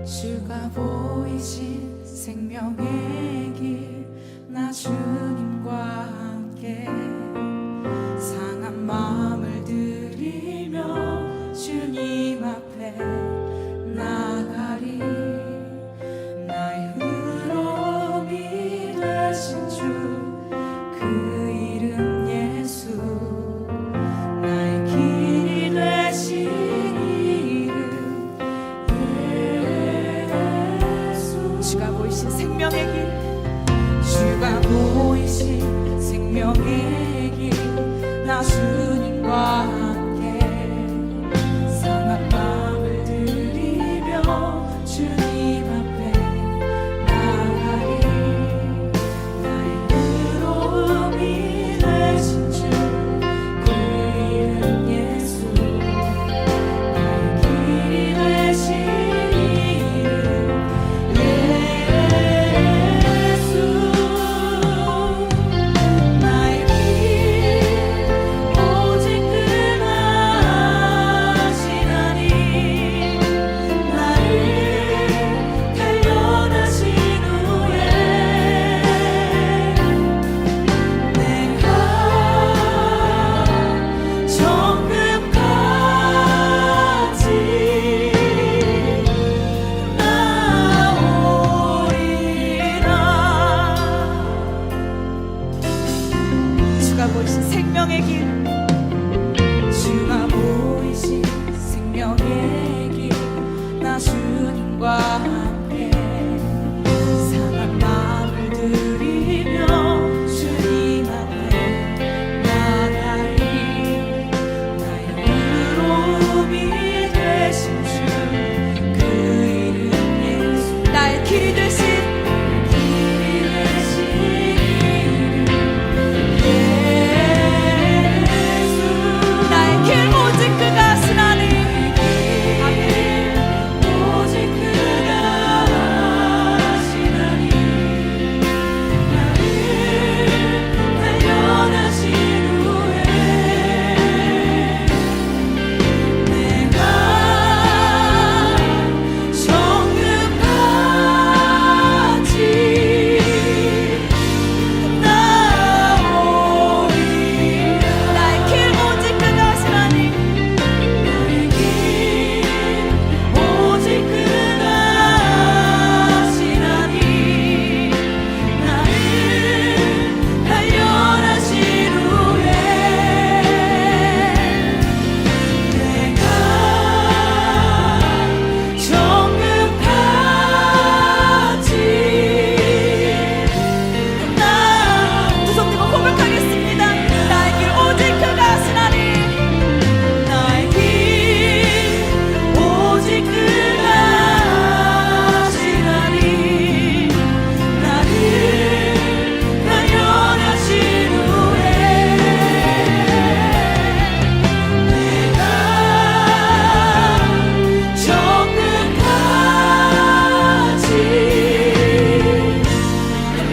주가 보이신 생명의 길 나 주님과 함께 상한 마음을 들이며 주님 앞에 나가리 나의 의로움이 되신 주 그 이름 예수 나의 길이 되신 이름 예수 주가 보이신 생명의 길 주가 보이신 생명의 길 나 주님과 함께 상한 마음을 들이며 주님 앞에 나가리 나의 의로움이 되신 주 그 이름 예수 나의 길이 되신 이름 예수 나의 길 오직 그하시나니 나를 단련하신 후에 내가 정금같이 나오리라 주가 보이신 생명의 길 주가 보이신 생명의 길 나 주님과 함께 상한 마음을 들이며 주님 앞에 나가리 나의 의로움이 되신 주 그 이름 예수 나의 길이 되신 나의 길 오직 그가 하시나니 오직 그가 하시나니 나를 단련하신 후에 내가 정금같이 나오리라 나의 길 오직 그가 하시나니 나의 길 오직 그가 하시나니 나를 단련하신 후에 내가 정금같이 두 손 들고 고백하겠습니다. 나의 길 오직 그가 하시나니 나의 길 오직 그가 하시나니 나를 단련하신 후에 내가 정금같이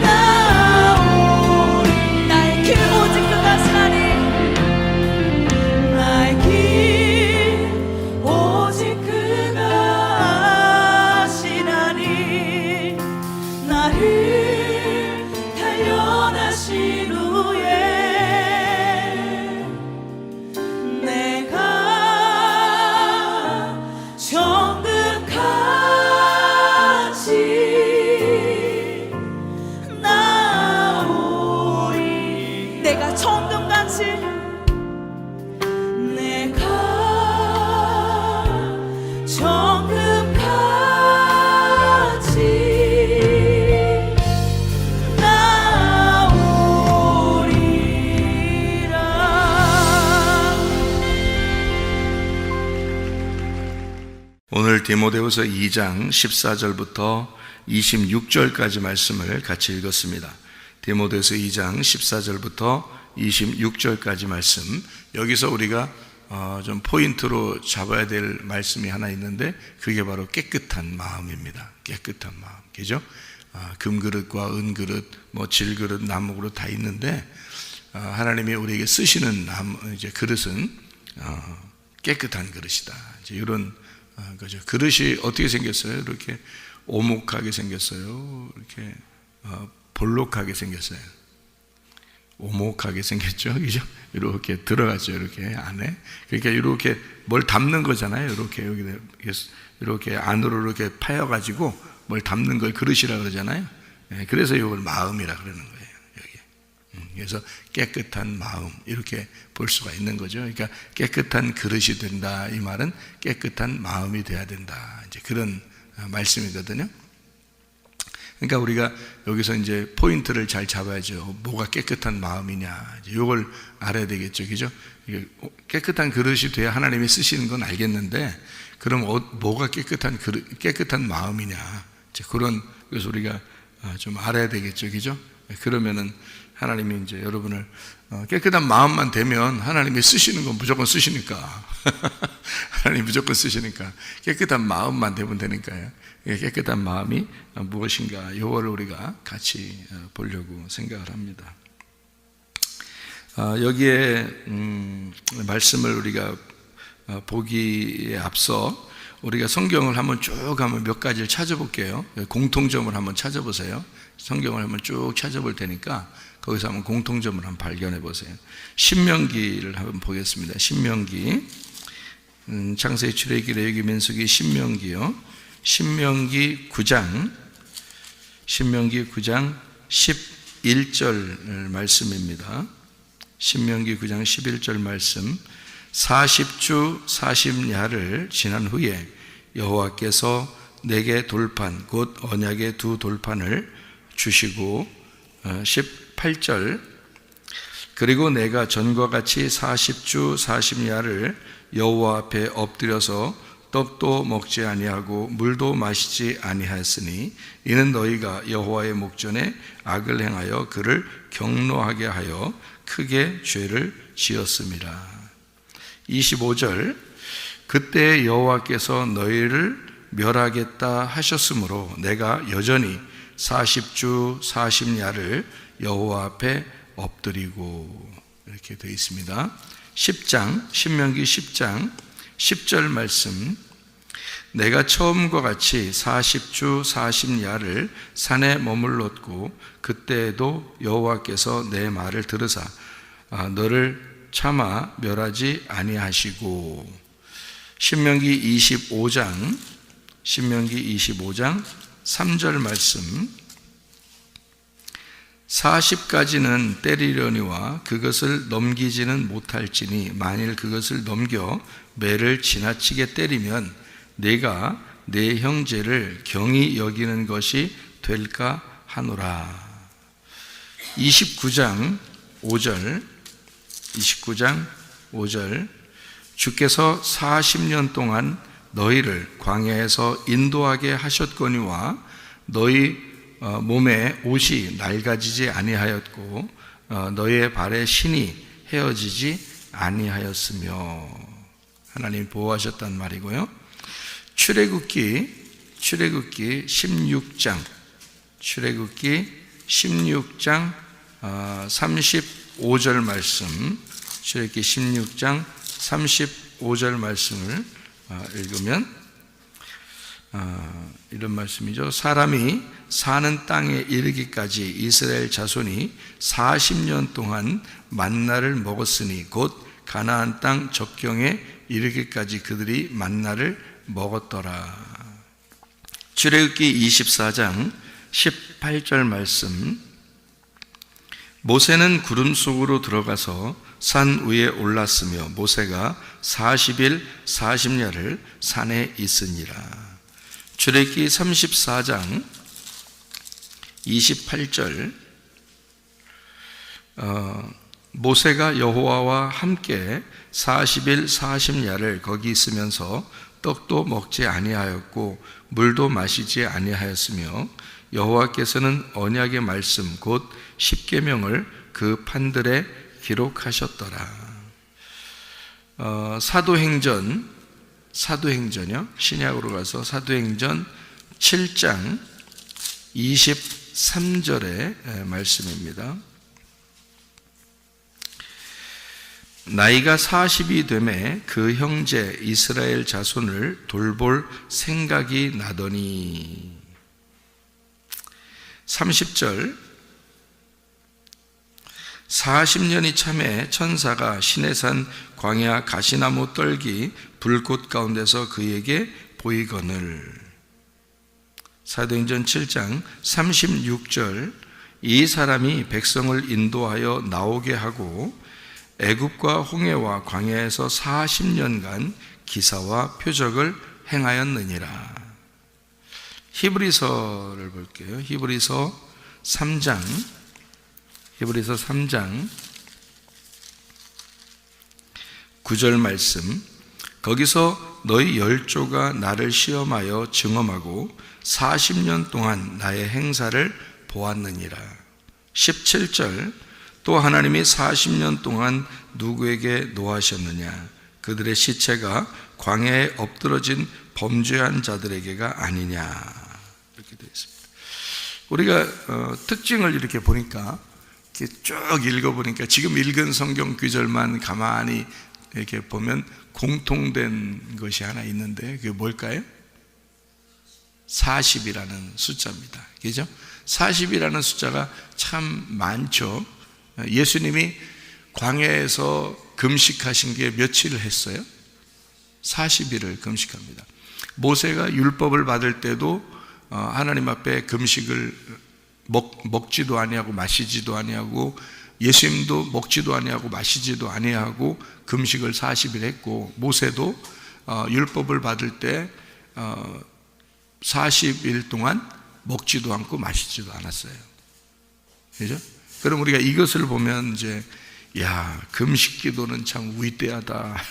나오리 나의 길 오직 그가 하시나니 나의 길 오직 그가 하시나니 나를 단련하신 후에 내가 정금같이 나오리 내가 정금같이 내가 정금같이 나오리라 오늘 디모데후서 2장 14절부터 26절까지 말씀을 같이 읽었습니다. 디모데후서 2장 14절부터 26절까지 말씀, 여기서 우리가 좀 포인트로 잡아야 될 말씀이 하나 있는데 그게 바로 깨끗한 마음입니다. 깨끗한 마음, 그죠? 금그릇과 은그릇, 뭐 질그릇, 나무그릇 다 있는데 하나님이 우리에게 쓰시는 이제 그릇은 깨끗한 그릇이다. 이제 이런 그죠? 그릇이 어떻게 생겼어요? 이렇게 오목하게 생겼어요. 이렇게 볼록하게 생겼어요. 오목하게 생겼죠, 그죠? 이렇게 들어갔죠, 이렇게 안에. 그러니까 이렇게 뭘 담는 거잖아요. 이렇게 여기 이렇게 안으로 이렇게 파여가지고 뭘 담는 걸 그릇이라 그러잖아요. 그래서 이걸 마음이라 그러는 거예요. 여기. 그래서 깨끗한 마음 이렇게 볼 수가 있는 거죠. 그러니까 깨끗한 그릇이 된다. 이 말은 깨끗한 마음이 돼야 된다. 이제 그런 말씀이거든요. 그러니까 우리가 여기서 이제 포인트를 잘 잡아야죠. 뭐가 깨끗한 마음이냐. 이걸 알아야 되겠죠. 그죠? 깨끗한 그릇이 돼야 하나님이 쓰시는 건 알겠는데, 그럼 뭐가 깨끗한 마음이냐. 그래서 우리가 좀 알아야 되겠죠. 그죠? 그러면은 하나님이 이제 여러분을 깨끗한 마음만 되면 하나님이 쓰시는 건 무조건 쓰시니까. 하나님 무조건 쓰시니까 깨끗한 마음만 되면 되니까요. 깨끗한 마음이 무엇인가 이거를 우리가 같이 보려고 생각을 합니다. 여기에 말씀을 우리가 보기에 앞서 우리가 성경을 한번 몇 가지를 찾아볼게요. 공통점을 한번 찾아보세요. 성경을 한번 쭉 찾아볼 테니까 거기서 한번 공통점을 한번 발견해 보세요. 신명기를 한번 보겠습니다. 신명기, 창세기, 출애굽기, 레위기, 민수기, 신명기요. 신명기 9장 11절 말씀입니다. 신명기 9장 11절 말씀. 40주 40야를 지난 후에 여호와께서 내게 돌판 곧 언약의 두 돌판을 주시고 18절 그리고 내가 전과 같이 40주 40야를 여호와 앞에 엎드려서 떡도 먹지 아니하고 물도 마시지 아니하였으니 이는 너희가 여호와의 목전에 악을 행하여 그를 경노하게 하여 크게 죄를 지었음이라. 25절 그때 여호와께서 너희를 멸하겠다 하셨으므로 내가 여전히 40주 40야를 여호와 앞에 엎드리고, 이렇게 되어 있습니다. 10장 신명기 10장 10절 말씀. 내가 처음과 같이 40주 40야를 산에 머물렀고 그때에도 여호와께서 내 말을 들으사 너를 차마 멸하지 아니하시고. 신명기 25장 3절 말씀. 40까지는 때리려니와 그것을 넘기지는 못할지니 만일 그것을 넘겨 매를 지나치게 때리면 내가 내 형제를 경히 여기는 것이 될까 하노라. 29장 5절 주께서 40년 동안 너희를 광야에서 인도하게 하셨거니와 너희 몸에 옷이 낡아지지 아니하였고 너희의 발에 신이 헤어지지 아니하였으며. 하나님 보호하셨단 말이고요. 출애굽기 16장 35절 말씀. 출애굽기 16장 35절 말씀을 읽으면 이런 말씀이죠. 사람이 사는 땅에 이르기까지 이스라엘 자손이 40년 동안 만나를 먹었으니 곧 가나안 땅 적경에 이르기까지 그들이 만나를 먹었더라. 출애굽기 24장 18절 말씀. 모세는 구름 속으로 들어가서 산 위에 올랐으며 모세가 40일 40야를 산에 있으니라. 출애굽기 34장 28절. 모세가 여호와와 함께 40일 40야를 거기 있으면서 떡도 먹지 아니하였고 물도 마시지 아니하였으며 여호와께서는 언약의 말씀 곧 십계명을 그 판들에 기록하셨더라. 사도행전요. 신약으로 가서 사도행전 7장 23절의 말씀입니다. 나이가 40이 되매 그 형제 이스라엘 자손을 돌볼 생각이 나더니 30절 40년이 참에 천사가 시내산 광야 가시나무 떨기 불꽃 가운데서 그에게 보이거늘. 사도행전 7장 36절 이 사람이 백성을 인도하여 나오게 하고 애굽과 홍해와 광야에서 40년간 기사와 표적을 행하였느니라. 히브리서를 볼게요. 히브리서 3장 9절 말씀. 거기서 너희 열조가 나를 시험하여 증험하고 40년 동안 나의 행사를 보았느니라. 17절 또 하나님이 40년 동안 누구에게 노하셨느냐? 그들의 시체가 광야에 엎드러진 범죄한 자들에게가 아니냐. 이렇게 되어 있습니다. 우리가 특징을 이렇게 보니까 이렇게 쭉 읽어보니까 지금 읽은 성경 구절만 가만히 이렇게 보면 공통된 것이 하나 있는데 그게 뭘까요? 40이라는 숫자입니다. 그죠? 40이라는 숫자가 참 많죠. 예수님이 광야에서 금식하신 게 며칠을 했어요? 40일을 금식합니다. 모세가 율법을 받을 때도 하나님 앞에 금식을 먹지도 아니하고 마시지도 아니하고 예수님도 먹지도 아니하고 마시지도 아니하고 금식을 40일 했고 모세도 율법을 받을 때 40일 동안 먹지도 않고 마시지도 않았어요. 그죠? 그럼 우리가 이것을 보면 이제 야, 금식 기도는 참 위대하다.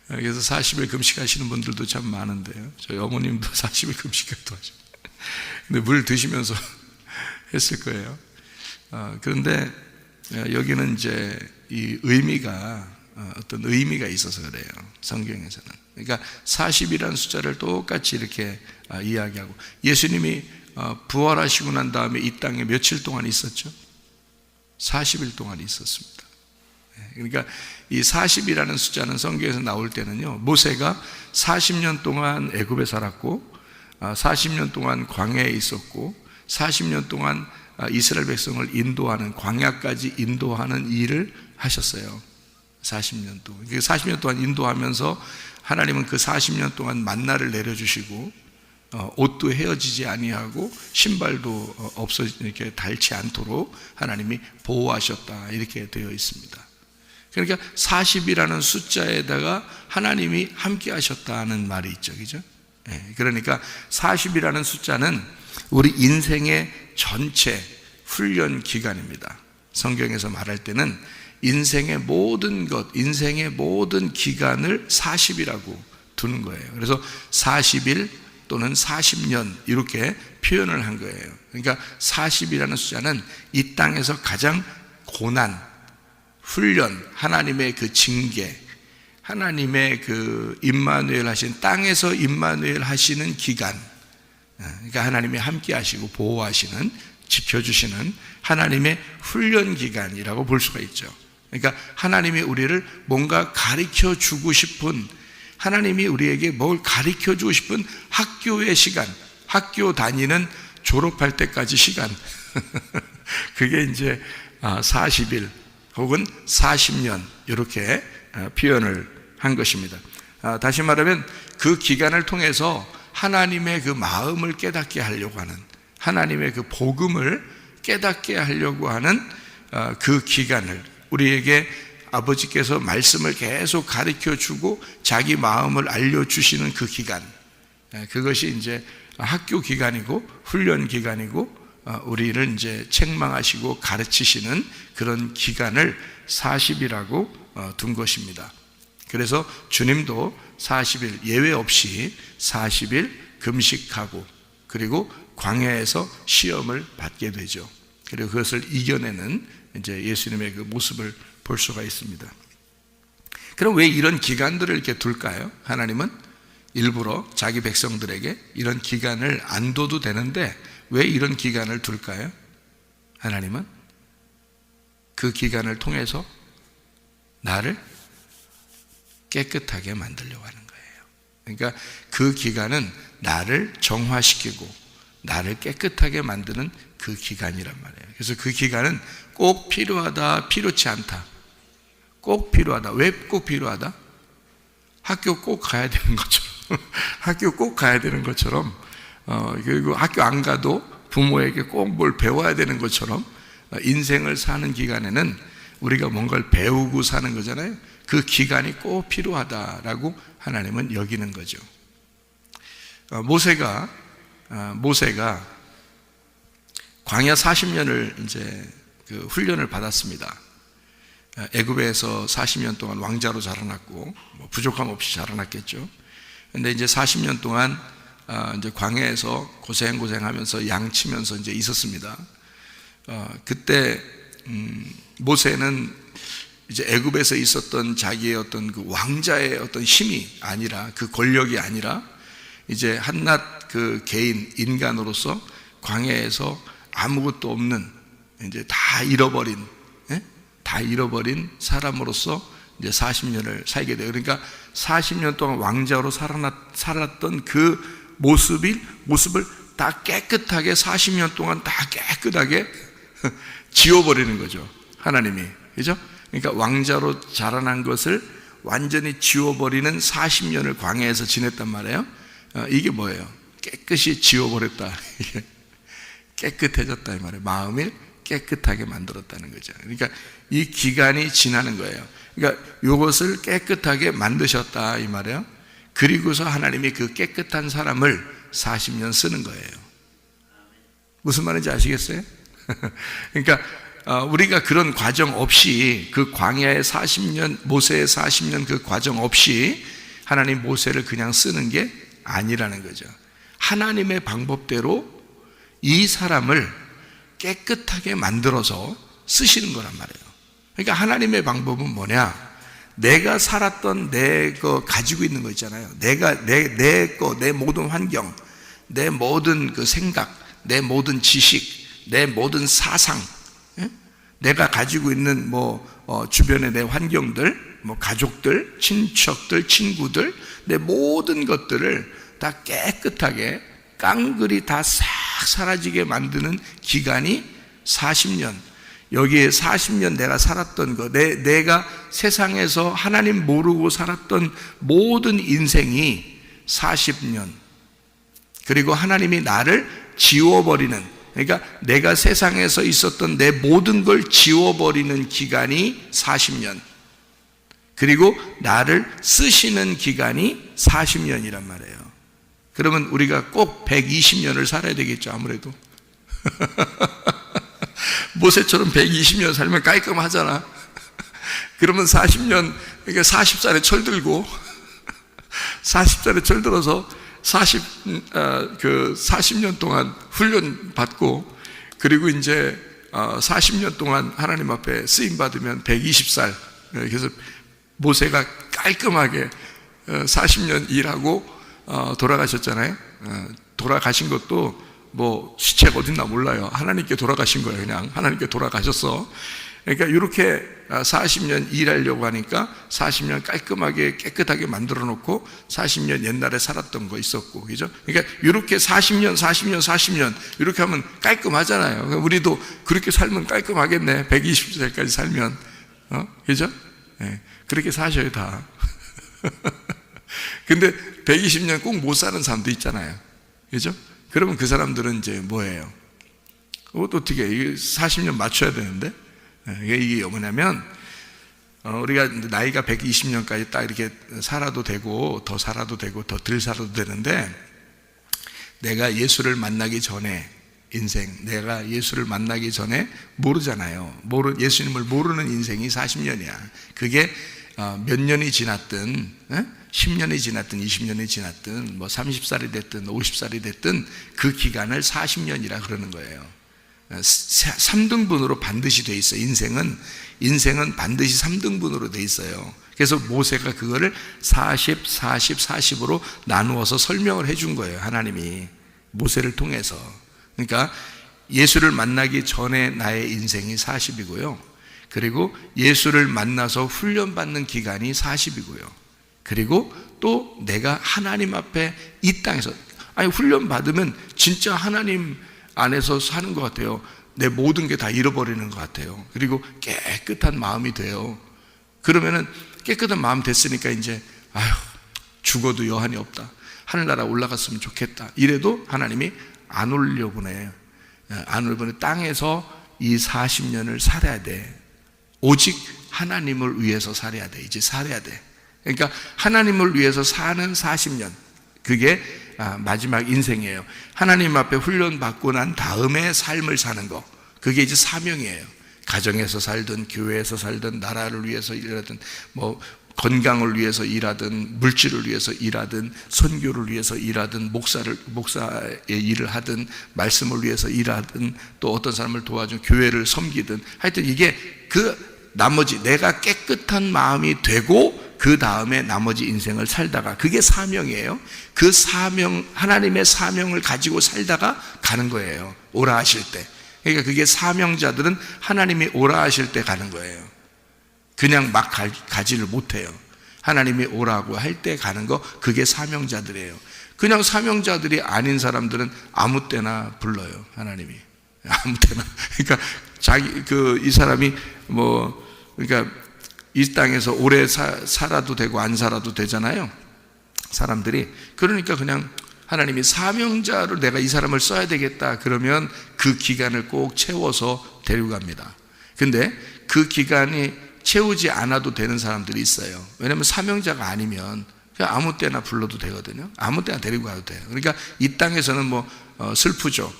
그래서 40일 금식하시는 분들도 참 많은데요. 저희 어머님도 40일 금식도 하시고 근데 물 드시면서 했을 거예요. 그런데 여기는 이제 이 의미가 어떤 의미가 있어서 그래요. 성경에서는. 그러니까 40이라는 숫자를 똑같이 이렇게 이야기하고 예수님이 부활하시고 난 다음에 이 땅에 며칠 동안 있었죠? 40일 동안 있었습니다. 그러니까 이 40이라는 숫자는 성경에서 나올 때는요, 모세가 40년 동안 애굽에 살았고 40년 동안 광야에 있었고 40년 동안 이스라엘 백성을 인도하는 광야까지 인도하는 일을 하셨어요. 40년 동안. 40년 동안 인도하면서 하나님은 그 40년 동안 만나를 내려주시고 옷도 헤어지지 아니하고 신발도 없어 이렇게 닳지 않도록 하나님이 보호하셨다 이렇게 되어 있습니다. 그러니까 40이라는 숫자에다가 하나님이 함께 하셨다는 말이 있죠, 그죠? 그러니까 40이라는 숫자는 우리 인생의 전체 훈련 기간입니다. 성경에서 말할 때는 인생의 모든 것, 인생의 모든 기간을 40이라고 두는 거예요. 그래서 40일 또는 40년 이렇게 표현을 한 거예요. 그러니까 40이라는 숫자는 이 땅에서 가장 고난, 훈련, 하나님의 그 징계, 하나님의 그 임마누엘 하신 땅에서 임마누엘 하시는 기간, 그러니까 하나님이 함께 하시고 보호하시는, 지켜주시는 하나님의 훈련 기간이라고 볼 수가 있죠. 그러니까 하나님이 우리를 뭔가 가르쳐 주고 싶은, 하나님이 우리에게 뭘 가르쳐 주고 싶은 학교의 시간, 학교 다니는 졸업할 때까지 시간 그게 이제 40일 혹은 40년 이렇게 표현을 한 것입니다. 다시 말하면 그 기간을 통해서 하나님의 그 마음을 깨닫게 하려고 하는, 하나님의 그 복음을 깨닫게 하려고 하는 그 기간을, 우리에게 아버지께서 말씀을 계속 가르쳐 주고 자기 마음을 알려주시는 그 기간, 그것이 이제 학교 기간이고 훈련 기간이고 우리를 이제 책망하시고 가르치시는 그런 기간을 40이라고 둔 것입니다. 그래서 주님도 40일 예외 없이 40일 금식하고 그리고 광야에서 시험을 받게 되죠. 그리고 그것을 이겨내는 이제 예수님의 그 모습을 볼 수가 있습니다. 그럼 왜 이런 기간들을 이렇게 둘까요? 하나님은 일부러 자기 백성들에게 이런 기간을 안 둬도 되는데 왜 이런 기간을 둘까요? 하나님은 그 기간을 통해서 나를 깨끗하게 만들려고 하는 거예요. 그러니까 그 기간은 나를 정화시키고 나를 깨끗하게 만드는 그 기간이란 말이에요. 그래서 그 기간은 꼭 필요하다, 필요치 않다. 꼭 필요하다. 왜 꼭 필요하다? 학교 꼭 가야 되는 것처럼 학교 꼭 가야 되는 것처럼 그리고 학교 안 가도 부모에게 꼭 뭘 배워야 되는 것처럼 인생을 사는 기간에는 우리가 뭔가를 배우고 사는 거잖아요. 그 기간이 꼭 필요하다라고 하나님은 여기는 거죠. 모세가 광야 40년을 이제 그 훈련을 받았습니다. 애굽에서 40년 동안 왕자로 자라났고 뭐 부족함 없이 자라났겠죠. 근데 이제 40년 동안 이제 광야에서 고생하면서 양치면서 이제 있었습니다. 그때 모세는 이제 애굽에서 있었던 자기의 어떤 그 왕자의 어떤 힘이 아니라 그 권력이 아니라 이제 한낱 그 개인 인간으로서 광야에서 아무것도 없는 이제 다 잃어버린 사람으로서 이제 40년을 살게 돼요. 그러니까 40년 동안 왕자로 살았던 그 모습을 다 깨끗하게 40년 동안 다 깨끗하게 지워버리는 거죠. 하나님이. 그죠? 그러니까 왕자로 자라난 것을 완전히 지워버리는 40년을 광야에서 지냈단 말이에요. 이게 뭐예요? 깨끗이 지워버렸다. 깨끗해졌다 이 말이에요. 마음을 깨끗하게 만들었다는 거죠. 그러니까 이 기간이 지나는 거예요. 그러니까 이것을 깨끗하게 만드셨다 이 말이에요. 그리고서 하나님이 그 깨끗한 사람을 40년 쓰는 거예요. 무슨 말인지 아시겠어요? 그러니까 우리가 그런 과정 없이 그 광야의 40년, 모세의 40년 그 과정 없이 하나님 모세를 그냥 쓰는 게 아니라는 거죠. 하나님의 방법대로 이 사람을 깨끗하게 만들어서 쓰시는 거란 말이에요. 그러니까 하나님의 방법은 뭐냐? 내가 살았던 내 거 가지고 있는 거 있잖아요. 내 모든 환경, 내 모든 그 생각, 내 모든 지식, 내 모든 사상, 내가 가지고 있는 주변의 내 환경들, 가족들, 친척들, 친구들, 내 모든 것들을 다 깨끗하게 깡그리 다 싹 사라지게 만드는 기간이 40년. 여기에 40년 내가 살았던 거, 내가 세상에서 하나님 모르고 살았던 모든 인생이 40년. 그리고 하나님이 나를 지워버리는, 그러니까 내가 세상에서 있었던 내 모든 걸 지워버리는 기간이 40년. 그리고 나를 쓰시는 기간이 40년이란 말이에요. 그러면 우리가 꼭 120년을 살아야 되겠죠, 아무래도. 모세처럼 120년 살면 깔끔하잖아. 그러면 40년, 그러니까 40살에 철들고, 40살에 철들어서 40년 동안 훈련 받고, 그리고 이제 40년 동안 하나님 앞에 쓰임 받으면 120살. 그래서 모세가 깔끔하게 40년 일하고 돌아가셨잖아요. 돌아가신 것도 시체가 어딨나 몰라요. 하나님께 돌아가신 거예요. 그냥 하나님께 돌아가셨어. 그러니까 이렇게 40년 일하려고 하니까 40년 깔끔하게 깨끗하게 만들어 놓고 40년 옛날에 살았던 거 있었고, 그죠? 그러니까 이렇게 40년 이렇게 하면 깔끔하잖아요. 그러니까 우리도 그렇게 살면 깔끔하겠네. 120살까지 살면, 그죠? 네, 그렇게 사셔요 다. 근데 120년 꼭 못 사는 사람도 있잖아요. 그죠? 그러면 그 사람들은 이제 뭐예요? 어떻게, 이게 40년 맞춰야 되는데? 이게 뭐냐면, 우리가 나이가 120년까지 딱 이렇게 살아도 되고, 더 살아도 되고, 더 덜 살아도 되는데, 내가 예수를 만나기 전에, 인생, 내가 예수를 만나기 전에 모르잖아요. 예수님을 모르는 인생이 40년이야. 그게 몇 년이 지났든, 10년이 지났든 20년이 지났든 30살이 됐든 50살이 됐든 그 기간을 40년이라 그러는 거예요. 3등분으로 반드시 돼 있어요. 인생은 반드시 3등분으로 돼 있어요. 그래서 모세가 그거를 40, 40으로 나누어서 설명을 해준 거예요. 하나님이 모세를 통해서. 그러니까 예수를 만나기 전에 나의 인생이 40이고요. 그리고 예수를 만나서 훈련받는 기간이 40이고요. 그리고 또 내가 하나님 앞에 이 땅에서, 아니 훈련받으면 진짜 하나님 안에서 사는 것 같아요. 내 모든 게 다 잃어버리는 것 같아요. 그리고 깨끗한 마음이 돼요. 그러면은 깨끗한 마음 됐으니까 이제 아휴 죽어도 여한이 없다, 하늘나라 올라갔으면 좋겠다, 이래도 하나님이 안 올려보내요. 안 올려보내. 땅에서 이 40년을 살아야 돼. 오직 하나님을 위해서 살아야 돼. 이제 살아야 돼. 그러니까 하나님을 위해서 사는 40년, 그게 마지막 인생이에요. 하나님 앞에 훈련받고 난 다음에 삶을 사는 거, 그게 이제 사명이에요. 가정에서 살든 교회에서 살든 나라를 위해서 일하든 뭐 건강을 위해서 일하든 물질을 위해서 일하든 선교를 위해서 일하든 목사의 일을 하든 말씀을 위해서 일하든 또 어떤 사람을 도와준 교회를 섬기든, 하여튼 이게 그 나머지 내가 깨끗한 마음이 되고 그 다음에 나머지 인생을 살다가, 그게 사명이에요. 그 사명, 하나님의 사명을 가지고 살다가 가는 거예요. 오라 하실 때. 그러니까 그게 사명자들은 하나님이 오라 하실 때 가는 거예요. 그냥 막 가지를 못해요. 하나님이 오라고 할 때 가는 거, 그게 사명자들이에요. 그냥 사명자들이 아닌 사람들은 아무 때나 불러요, 하나님이. 아무 때나. 그러니까 이 사람이 그러니까 이 땅에서 오래 살아도 되고 안 살아도 되잖아요, 사람들이. 그러니까 그냥 하나님이 사명자로 내가 이 사람을 써야 되겠다 그러면 그 기간을 꼭 채워서 데리고 갑니다. 근데 그 기간이 채우지 않아도 되는 사람들이 있어요. 왜냐하면 사명자가 아니면 그냥 아무 때나 불러도 되거든요. 아무 때나 데리고 가도 돼요. 그러니까 이 땅에서는 슬프죠.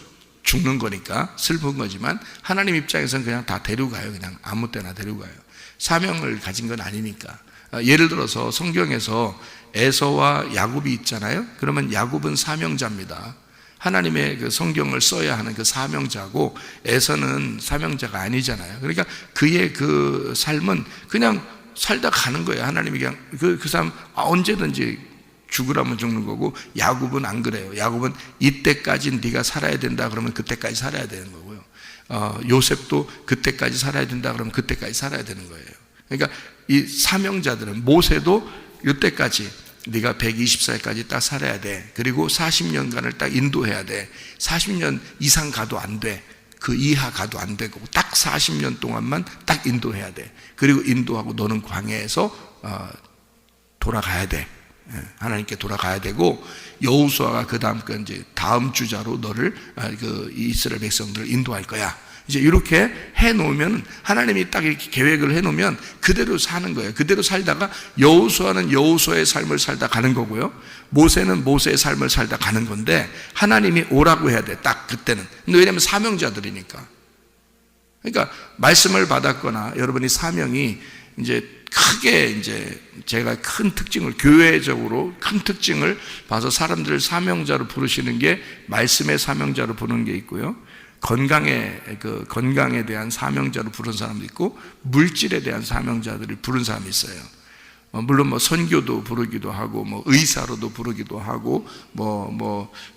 죽는 거니까 슬픈 거지만 하나님 입장에서는 그냥 다 데리고 가요. 그냥 아무 때나 데리고 가요. 사명을 가진 건 아니니까. 예를 들어서 성경에서 에서와 야곱이 있잖아요. 그러면 야곱은 사명자입니다. 하나님의 그 성경을 써야 하는 그 사명자고, 에서는 사명자가 아니잖아요. 그러니까 그의 그 삶은 그냥 살다 가는 거예요. 하나님이 그냥 그 사람 언제든지 죽으라면 죽는 거고, 야곱은 안 그래요. 야곱은 이때까지 네가 살아야 된다 그러면 그때까지 살아야 되는 거고요. 요셉도 그때까지 살아야 된다 그러면 그때까지 살아야 되는 거예요. 그러니까 이 사명자들은, 모세도 이때까지 네가 120살까지 딱 살아야 돼. 그리고 40년간을 딱 인도해야 돼. 40년 이상 가도 안 돼. 그 이하 가도 안 되고 딱 40년 동안만 딱 인도해야 돼. 그리고 인도하고 너는 광야에서 돌아가야 돼. 하나님께 돌아가야 되고, 여호수아가 그 다음 주자로 너를 그 이스라엘 백성들을 인도할 거야. 이제 이렇게 해놓으면, 하나님이 딱 이렇게 계획을 해놓으면 그대로 사는 거예요. 그대로 살다가 여호수아는 여호수아의 삶을 살다 가는 거고요, 모세는 모세의 삶을 살다 가는 건데, 하나님이 오라고 해야 돼, 딱 그때는. 근데 왜냐하면 사명자들이니까. 그러니까 말씀을 받았거나 여러분이 사명이 이제 크게, 이제 제가 큰 특징을, 교회적으로 큰 특징을 봐서 사람들을 사명자로 부르시는 게, 말씀의 사명자로 부르는 게 있고요, 건강에 대한 사명자로 부른 사람도 있고, 물질에 대한 사명자들을 부른 사람이 있어요. 물론 선교도 부르기도 하고, 의사로도 부르기도 하고,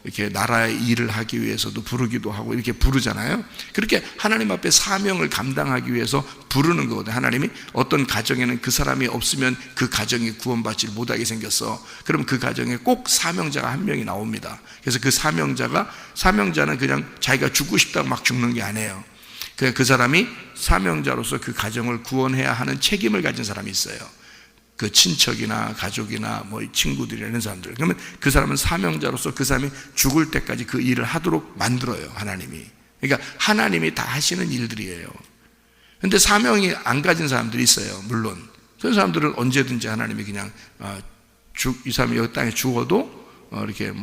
이렇게 나라의 일을 하기 위해서도 부르기도 하고, 이렇게 부르잖아요. 그렇게 하나님 앞에 사명을 감당하기 위해서 부르는 거거든요. 하나님이 어떤 가정에는 그 사람이 없으면 그 가정이 구원받지 못하게 생겼어. 그럼 그 가정에 꼭 사명자가 한 명이 나옵니다. 그래서 그 사명자는 그냥 자기가 죽고 싶다고 막 죽는 게 아니에요. 그냥 그 사람이 사명자로서 그 가정을 구원해야 하는 책임을 가진 사람이 있어요. 그 친척이나 가족이나 친구들이나 이런 사람들. 그러면 그 사람은 사명자로서 그 사람이 죽을 때까지 그 일을 하도록 만들어요, 하나님이. 그러니까 하나님이 다 하시는 일들이에요. 근데 사명이 안 가진 사람들이 있어요, 물론. 그런 사람들은 언제든지 하나님이 그냥 이 사람이 여기 땅에 죽어도 이렇게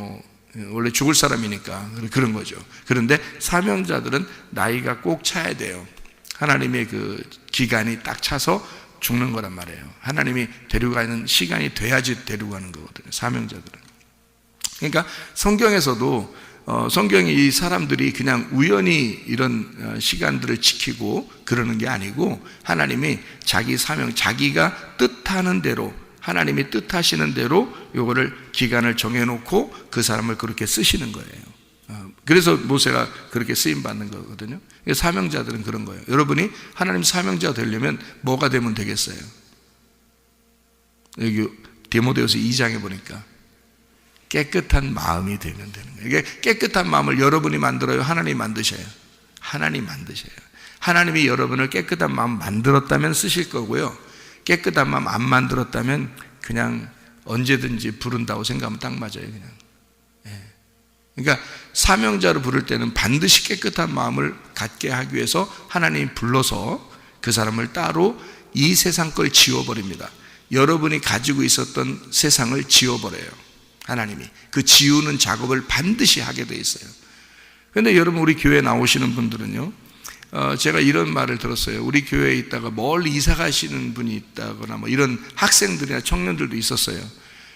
원래 죽을 사람이니까 그런 거죠. 그런데 사명자들은 나이가 꼭 차야 돼요. 하나님의 그 기간이 딱 차서 죽는 거란 말이에요. 하나님이 데려가는 시간이 돼야지 데려가는 거거든요, 사명자들은. 그러니까 성경에서도 성경이 이 사람들이 그냥 우연히 이런 시간들을 지키고 그러는 게 아니고, 하나님이 자기 사명, 자기가 뜻하는 대로, 하나님이 뜻하시는 대로 요거를 기간을 정해놓고 그 사람을 그렇게 쓰시는 거예요. 그래서 모세가 그렇게 쓰임받는 거거든요. 사명자들은 그런 거예요. 여러분이 하나님 사명자가 되려면 뭐가 되면 되겠어요? 여기 디모데후서 2장에 보니까 깨끗한 마음이 되면 되는 거예요. 이게 깨끗한 마음을 여러분이 만들어요? 하나님이 만드셔요? 하나님이 만드셔요. 하나님이 여러분을 깨끗한 마음 만들었다면 쓰실 거고요. 깨끗한 마음 안 만들었다면 그냥 언제든지 부른다고 생각하면 딱 맞아요. 그냥. 그러니까 사명자로 부를 때는 반드시 깨끗한 마음을 갖게 하기 위해서 하나님이 불러서 그 사람을 따로 이 세상 걸 지워버립니다. 여러분이 가지고 있었던 세상을 지워버려요. 하나님이 그 지우는 작업을 반드시 하게 돼 있어요. 그런데 여러분, 우리 교회에 나오시는 분들은요, 제가 이런 말을 들었어요. 우리 교회에 있다가 멀리 이사 가시는 분이 있다거나 뭐 이런 학생들이나 청년들도 있었어요.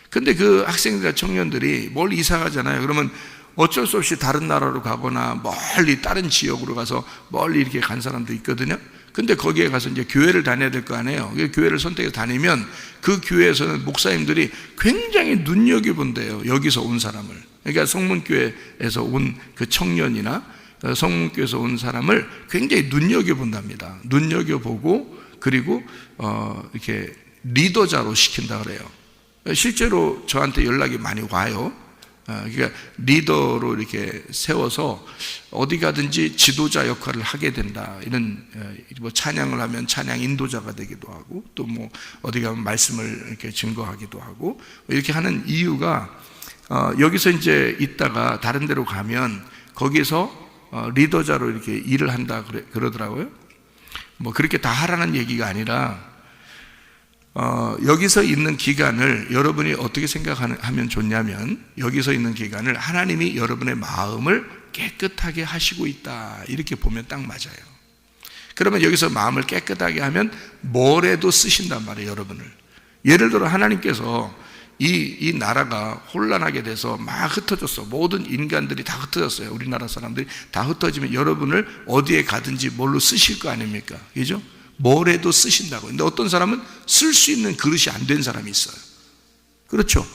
근데 그 학생들이나 청년들이 멀리 이사 가잖아요. 그러면 어쩔 수 없이 다른 나라로 가거나 멀리 다른 지역으로 가서 멀리 이렇게 간 사람도 있거든요. 근데 거기에 가서 이제 교회를 다녀야 될 거 아니에요. 교회를 선택해서 다니면 그 교회에서는 목사님들이 굉장히 눈여겨본대요. 여기서 온 사람을. 그러니까 성문교회에서 온 그 청년이나 성문교회에서 온 사람을 굉장히 눈여겨본답니다. 눈여겨보고 그리고 이렇게 리더자로 시킨다 그래요. 실제로 저한테 연락이 많이 와요. 그러니까 리더로 이렇게 세워서 어디 가든지 지도자 역할을 하게 된다. 이런 뭐 찬양을 하면 찬양 인도자가 되기도 하고, 또 뭐 어디 가면 말씀을 이렇게 증거하기도 하고, 이렇게 하는 이유가 여기서 이제 있다가 다른 데로 가면 거기서 리더자로 이렇게 일을 한다 그러더라고요. 뭐 그렇게 다 하라는 얘기가 아니라 여기서 있는 기간을 여러분이 어떻게 생각하면 좋냐면, 여기서 있는 기간을 하나님이 여러분의 마음을 깨끗하게 하시고 있다, 이렇게 보면 딱 맞아요. 그러면 여기서 마음을 깨끗하게 하면 뭘 해도 쓰신단 말이에요, 여러분을. 예를 들어 하나님께서 이 나라가 혼란하게 돼서 막 흩어졌어. 모든 인간들이 다 흩어졌어요. 우리나라 사람들이 다 흩어지면 여러분을 어디에 가든지 뭘로 쓰실 거 아닙니까? 그죠? 뭘 해도 쓰신다고. 근데 어떤 사람은 쓸 수 있는 그릇이 안 된 사람이 있어요. 그렇죠?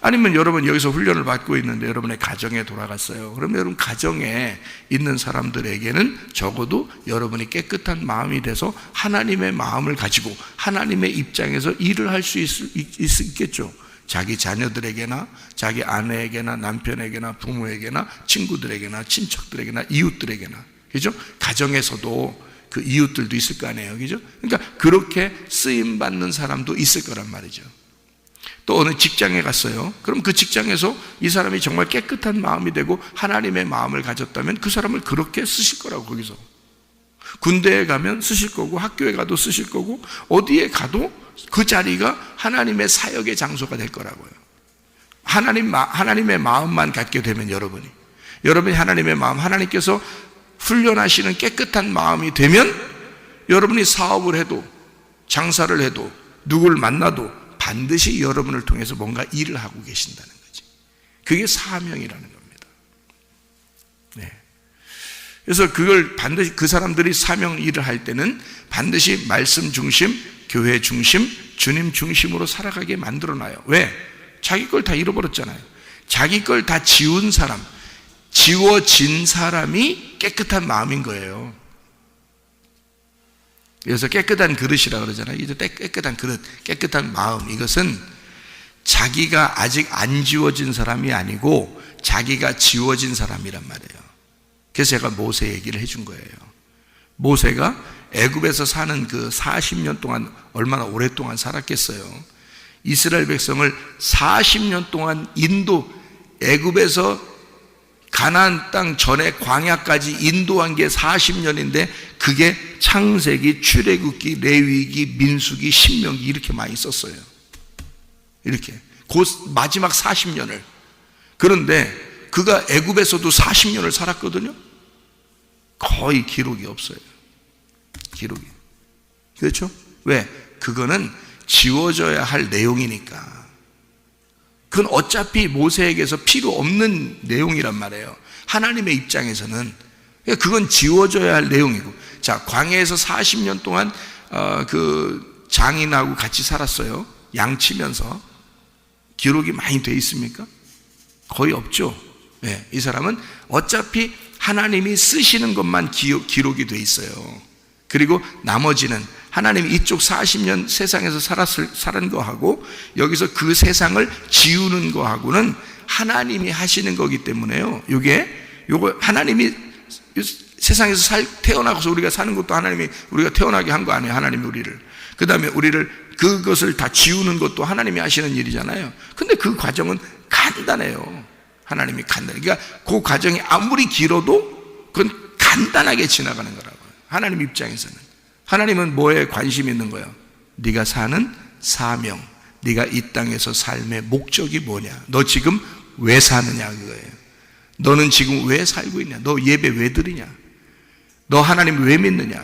아니면 여러분 여기서 훈련을 받고 있는데 여러분의 가정에 돌아갔어요. 그러면 여러분 가정에 있는 사람들에게는 적어도 여러분이 깨끗한 마음이 돼서 하나님의 마음을 가지고 하나님의 입장에서 일을 할 수 있겠죠. 자기 자녀들에게나 자기 아내에게나 남편에게나 부모에게나 친구들에게나 친척들에게나 이웃들에게나, 그죠? 가정에서도 그 이웃들도 있을 거 아니에요, 그죠? 그러니까 그렇게 쓰임 받는 사람도 있을 거란 말이죠. 또 어느 직장에 갔어요. 그럼 그 직장에서 이 사람이 정말 깨끗한 마음이 되고 하나님의 마음을 가졌다면 그 사람을 그렇게 쓰실 거라고. 거기서 군대에 가면 쓰실 거고, 학교에 가도 쓰실 거고, 어디에 가도 그 자리가 하나님의 사역의 장소가 될 거라고요. 하나님의 마음만 갖게 되면 여러분이 하나님의 마음, 하나님께서 훈련하시는 깨끗한 마음이 되면 여러분이 사업을 해도 장사를 해도 누굴 만나도 반드시 여러분을 통해서 뭔가 일을 하고 계신다는 거지. 그게 사명이라는 겁니다. 네. 그래서 그걸 반드시 그 사람들이 사명 일을 할 때는 반드시 말씀 중심, 교회 중심, 주님 중심으로 살아가게 만들어놔요. 왜? 자기 걸 다 잃어버렸잖아요. 자기 걸 다 지운 사람, 지워진 사람이 깨끗한 마음인 거예요. 그래서 깨끗한 그릇이라 그러잖아요. 이제 깨끗한 그릇, 깨끗한 마음, 이것은 자기가 아직 안 지워진 사람이 아니고 자기가 지워진 사람이란 말이에요. 그래서 제가 모세 얘기를 해준 거예요. 모세가 애굽에서 사는 그 40년 동안 얼마나 오랫동안 살았겠어요. 이스라엘 백성을 40년 동안 애굽에서 가나안 땅 전에 광야까지 인도한 게 40년인데 그게 창세기, 출애굽기, 레위기, 민수기, 신명기 이렇게 많이 썼어요. 이렇게 그 마지막 40년을. 그런데 그가 애굽에서도 40년을 살았거든요. 거의 기록이 없어요. 기록이. 그렇죠? 왜? 그거는 지워져야 할 내용이니까. 그건 어차피 모세에게서 필요 없는 내용이란 말이에요. 하나님의 입장에서는. 그건 지워져야 할 내용이고. 자, 광야에서 40년 동안 그 장인하고 같이 살았어요. 양치면서. 기록이 많이 돼 있습니까? 거의 없죠. 예, 이 사람은 어차피 하나님이 쓰시는 것만 기록이 돼 있어요. 그리고 나머지는 하나님이 이쪽 40년 세상에서 살은 거하고 여기서 그 세상을 지우는 거하고는 하나님이 하시는 거기 때문에요. 요거 하나님이 세상에서 태어나서 우리가 사는 것도 하나님이 우리가 태어나게 한 거 아니에요. 하나님이 우리를. 그 다음에 우리를 그것을 다 지우는 것도 하나님이 하시는 일이잖아요. 근데 그 과정은 간단해요. 하나님이 간단해. 그러니까 그 과정이 아무리 길어도 그건 간단하게 지나가는 거라고요. 하나님 입장에서는. 하나님은 뭐에 관심이 있는 거예요? 네가 사는 사명, 네가 이 땅에서 삶의 목적이 뭐냐, 너 지금 왜 사느냐, 그거예요. 너는 지금 왜 살고 있냐, 너 예배 왜 드리냐, 너 하나님 왜 믿느냐,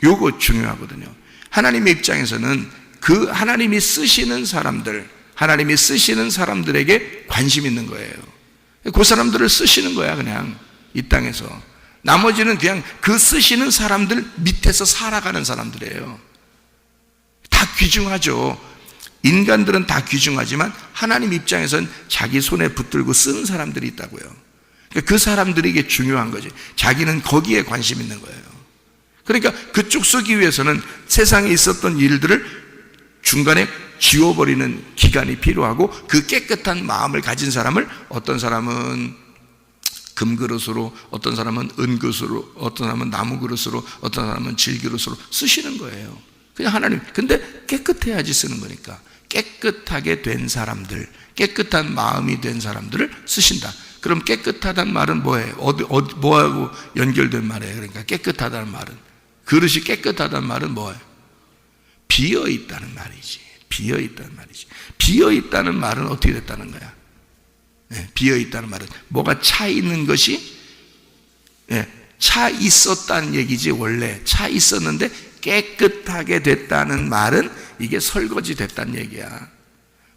요거 중요하거든요. 하나님의 입장에서는 그 하나님이 쓰시는 사람들, 하나님이 쓰시는 사람들에게 관심 있는 거예요. 그 사람들을 쓰시는 거야, 그냥 이 땅에서. 나머지는 그냥 그 쓰시는 사람들 밑에서 살아가는 사람들이에요. 다 귀중하죠. 인간들은 다 귀중하지만 하나님 입장에서는 자기 손에 붙들고 쓰는 사람들이 있다고요. 그러니까 그 사람들에게 중요한 거지. 자기는 거기에 관심 있는 거예요. 그러니까 그쪽 쓰기 위해서는 세상에 있었던 일들을 중간에 지워버리는 기간이 필요하고, 그 깨끗한 마음을 가진 사람을 어떤 사람은 금그릇으로, 어떤 사람은 은그릇으로, 어떤 사람은 나무그릇으로, 어떤 사람은 질그릇으로 쓰시는 거예요. 그냥 하나님. 근데 깨끗해야지 쓰는 거니까 깨끗하게 된 사람들, 깨끗한 마음이 된 사람들을 쓰신다. 그럼 깨끗하다는 말은 뭐예요? 뭐하고 연결된 말이에요? 그러니까 깨끗하다는 말은, 그릇이 깨끗하다는 말은 뭐예요? 비어있다는 말이지. 비어있다는 말이지. 비어있다는 말은 어떻게 됐다는 거야? 네, 비어있다는 말은 뭐가 차 있는 것이, 네, 차 있었다는 얘기지. 원래 차 있었는데 깨끗하게 됐다는 말은 이게 설거지 됐다는 얘기야.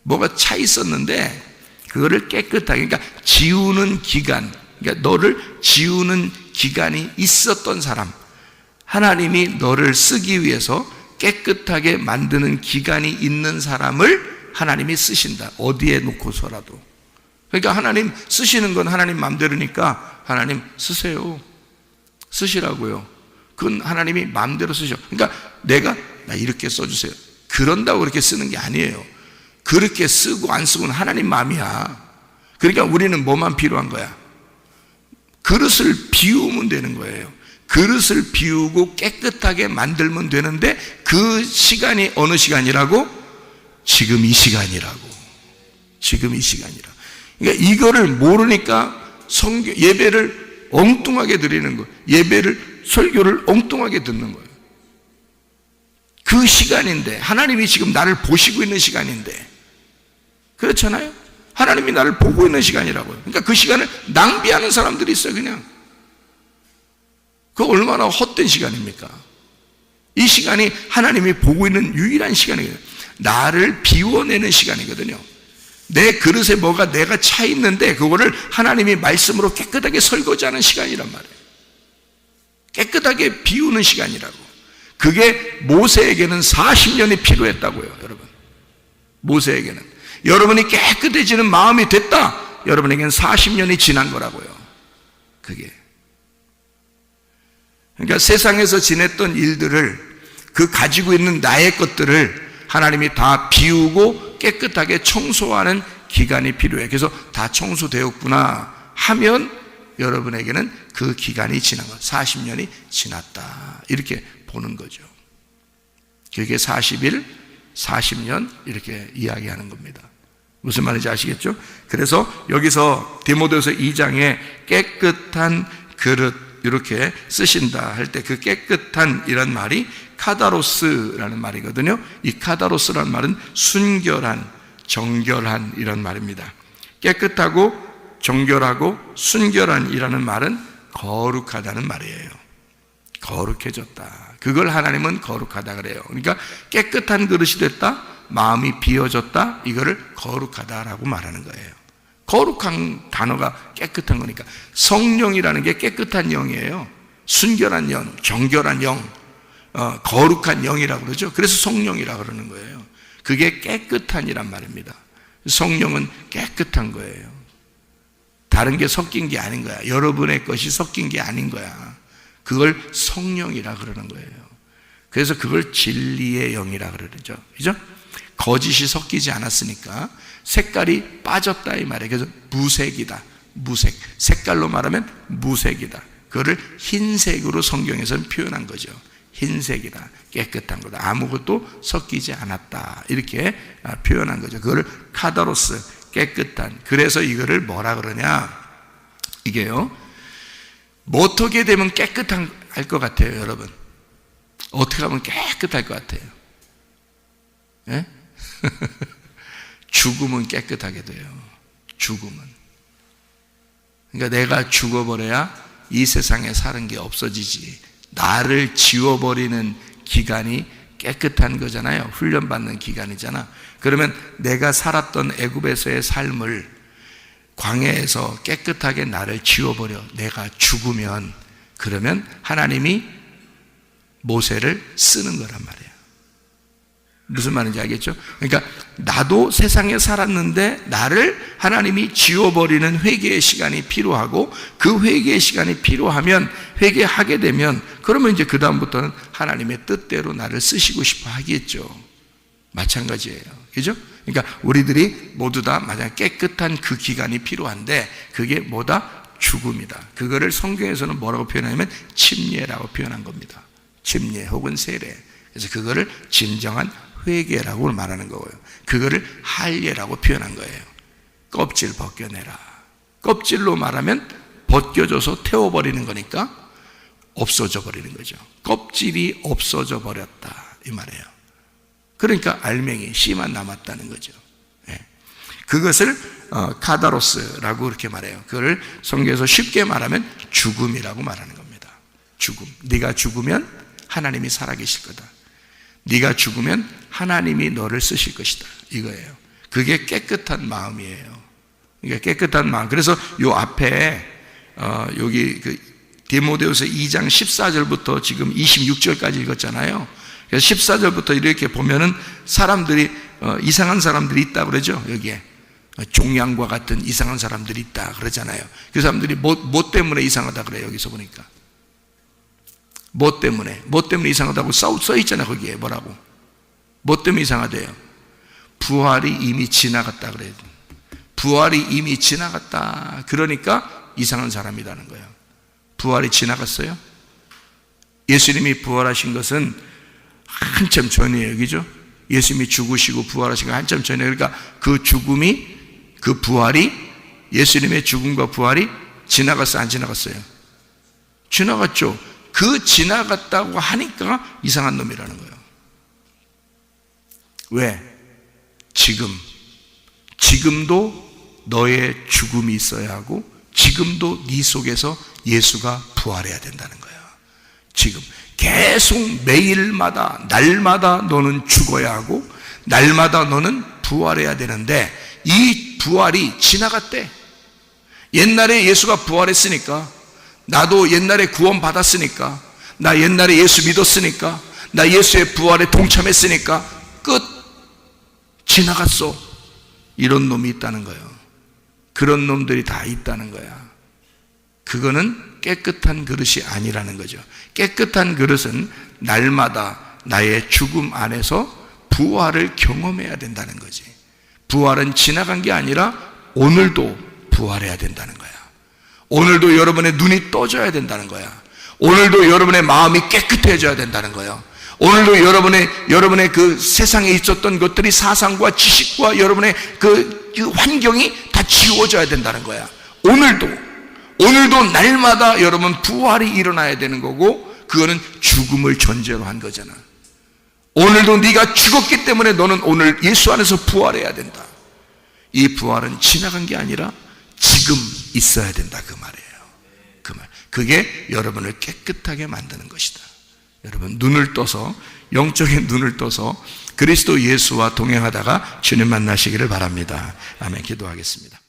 뭐가 차 있었는데 그거를 깨끗하게, 그러니까 지우는 기간, 그러니까 너를 지우는 기간이 있었던 사람, 하나님이 너를 쓰기 위해서 깨끗하게 만드는 기간이 있는 사람을 하나님이 쓰신다. 어디에 놓고서라도. 그러니까 하나님 쓰시는 건 하나님 마음대로니까 하나님 쓰세요. 쓰시라고요. 그건 하나님이 마음대로 쓰셔. 그러니까 나 이렇게 써주세요, 그런다고 그렇게 쓰는 게 아니에요. 그렇게 쓰고 안 쓰고는 하나님 마음이야. 그러니까 우리는 뭐만 필요한 거야? 그릇을 비우면 되는 거예요. 그릇을 비우고 깨끗하게 만들면 되는데, 그 시간이 어느 시간이라고? 지금 이 시간이라고. 지금 이 시간이라고. 그러니까 이거를 모르니까 예배를 엉뚱하게 드리는 거예요. 설교를 엉뚱하게 듣는 거예요. 그 시간인데, 하나님이 지금 나를 보시고 있는 시간인데, 그렇잖아요? 하나님이 나를 보고 있는 시간이라고요. 그러니까 그 시간을 낭비하는 사람들이 있어요. 그냥 그 얼마나 헛된 시간입니까? 이 시간이 하나님이 보고 있는 유일한 시간이거든요. 나를 비워내는 시간이거든요. 내 그릇에 뭐가 내가 차 있는데 그거를 하나님이 말씀으로 깨끗하게 설거지하는 시간이란 말이에요. 깨끗하게 비우는 시간이라고. 그게 모세에게는 40년이 필요했다고요. 여러분, 모세에게는 여러분이 깨끗해지는 마음이 됐다, 여러분에게는 40년이 지난 거라고요. 그게. 그러니까 세상에서 지냈던 일들을, 그 가지고 있는 나의 것들을 하나님이 다 비우고 깨끗하게 청소하는 기간이 필요해. 그래서 다 청소되었구나 하면 여러분에게는 그 기간이 지난 거, 40년이 지났다, 이렇게 보는 거죠. 그게 40일, 40년 이렇게 이야기하는 겁니다. 무슨 말인지 아시겠죠? 그래서 여기서 디모데후서 2장에 깨끗한 그릇 이렇게 쓰신다 할 때, 그 깨끗한 이란 말이 카다로스라는 말이거든요. 이 카다로스라는 말은 순결한, 정결한 이런 말입니다. 깨끗하고 정결하고 순결한 이라는 말은 거룩하다는 말이에요. 거룩해졌다. 그걸 하나님은 거룩하다 그래요. 그러니까 깨끗한 그릇이 됐다, 마음이 비워졌다, 이거를 거룩하다라고 말하는 거예요. 거룩한 단어가 깨끗한 거니까. 성령이라는 게 깨끗한 영이에요. 순결한 영, 정결한 영, 거룩한 영이라고 그러죠. 그래서 성령이라고 그러는 거예요. 그게 깨끗한이란 말입니다. 성령은 깨끗한 거예요. 다른 게 섞인 게 아닌 거야. 여러분의 것이 섞인 게 아닌 거야. 그걸 성령이라 그러는 거예요. 그래서 그걸 진리의 영이라 그러죠. 그죠? 거짓이 섞이지 않았으니까 색깔이 빠졌다 이 말이에요. 그래서 무색이다. 무색. 색깔로 말하면 무색이다. 그거를 흰색으로 성경에서는 표현한 거죠. 흰색이다. 깨끗한 거다. 아무것도 섞이지 않았다. 이렇게 표현한 거죠. 그거를 카다로스, 깨끗한. 그래서 이거를 뭐라 그러냐? 이게요, 어떻게 되면 깨끗한 할 것 같아요, 여러분? 어떻게 하면 깨끗할 것 같아요? 예? 죽으면 깨끗하게 돼요. 죽으면. 그러니까 내가 죽어버려야 이 세상에 사는 게 없어지지. 나를 지워버리는 기간이 깨끗한 거잖아요. 훈련받는 기간이잖아. 그러면 내가 살았던 애굽에서의 삶을 광야에서 깨끗하게 나를 지워버려. 내가 죽으면, 그러면 하나님이 모세를 쓰는 거란 말이에요. 무슨 말인지 알겠죠? 그러니까 나도 세상에 살았는데 나를 하나님이 지워버리는 회개의 시간이 필요하고, 그 회개의 시간이 필요하면, 회개하게 되면, 그러면 이제 그 다음부터는 하나님의 뜻대로 나를 쓰시고 싶어 하겠죠. 마찬가지예요. 그죠? 그러니까 우리들이 모두 다 만약 깨끗한 그 기간이 필요한데, 그게 뭐다? 죽음이다. 그거를 성경에서는 뭐라고 표현하냐면 침례라고 표현한 겁니다. 침례 혹은 세례. 그래서 그거를 진정한 회개라고 말하는 거고요. 그거를 할례라고 표현한 거예요. 껍질 벗겨내라. 껍질로 말하면 벗겨져서 태워버리는 거니까 없어져 버리는 거죠. 껍질이 없어져 버렸다 이 말이에요. 그러니까 알맹이, 씨만 남았다는 거죠. 예. 그것을 카다로스라고 그렇게 말해요. 그걸 성경에서 쉽게 말하면 죽음이라고 말하는 겁니다. 죽음. 네가 죽으면 하나님이 살아계실 거다. 네가 죽으면 하나님이 너를 쓰실 것이다. 이거예요. 그게 깨끗한 마음이에요. 그러니까 깨끗한 마음. 그래서 요 앞에 여기 그 디모데후서 2장 14절부터 지금 26절까지 읽었잖아요. 그래서 14절부터 이렇게 보면은 사람들이 이상한 사람들이 있다 그러죠. 여기에 종양과 같은 이상한 사람들이 있다 그러잖아요. 그 사람들이 뭐 때문에 이상하다 그래요. 여기서 보니까 뭐 때문에 이상하다고 써 있잖아요. 거기에 뭐라고? 뭐 때문에 이상하대요? 부활이 이미 지나갔다 그래요. 부활이 이미 지나갔다. 그러니까 이상한 사람이라는 거예요. 부활이 지나갔어요? 예수님이 부활하신 것은 한참 전이에요. 그죠? 예수님이 죽으시고 부활하신 거 한참 전이에요. 그러니까 그 죽음이, 그 부활이, 예수님의 죽음과 부활이 지나갔어요? 안 지나갔어요? 지나갔죠. 그 지나갔다고 하니까 이상한 놈이라는 거예요. 왜? 지금도 너의 죽음이 있어야 하고, 지금도 네 속에서 예수가 부활해야 된다는 거예요. 지금 계속 매일마다, 날마다 너는 죽어야 하고, 날마다 너는 부활해야 되는데, 이 부활이 지나갔대. 옛날에 예수가 부활했으니까, 나도 옛날에 구원 받았으니까, 나 옛날에 예수 믿었으니까, 나 예수의 부활에 동참했으니까 끝. 지나갔어. 이런 놈이 있다는 거예요. 그런 놈들이 다 있다는 거야. 그거는 깨끗한 그릇이 아니라는 거죠. 깨끗한 그릇은 날마다 나의 죽음 안에서 부활을 경험해야 된다는 거지. 부활은 지나간 게 아니라 오늘도 부활해야 된다는 거야. 오늘도 여러분의 눈이 떠져야 된다는 거야. 오늘도 여러분의 마음이 깨끗해져야 된다는 거예요. 오늘도 여러분의 그 세상에 있었던 것들이, 사상과 지식과 여러분의 그 환경이 다 지워져야 된다는 거야. 오늘도 날마다 여러분 부활이 일어나야 되는 거고, 그거는 죽음을 전제로 한 거잖아. 오늘도 네가 죽었기 때문에 너는 오늘 예수 안에서 부활해야 된다. 이 부활은 지나간 게 아니라 지금 있어야 된다 그 말이에요. 그 말. 그게 여러분을 깨끗하게 만드는 것이다. 여러분 눈을 떠서, 영적인 눈을 떠서 그리스도 예수와 동행하다가 주님 만나시기를 바랍니다. 아멘. 기도하겠습니다.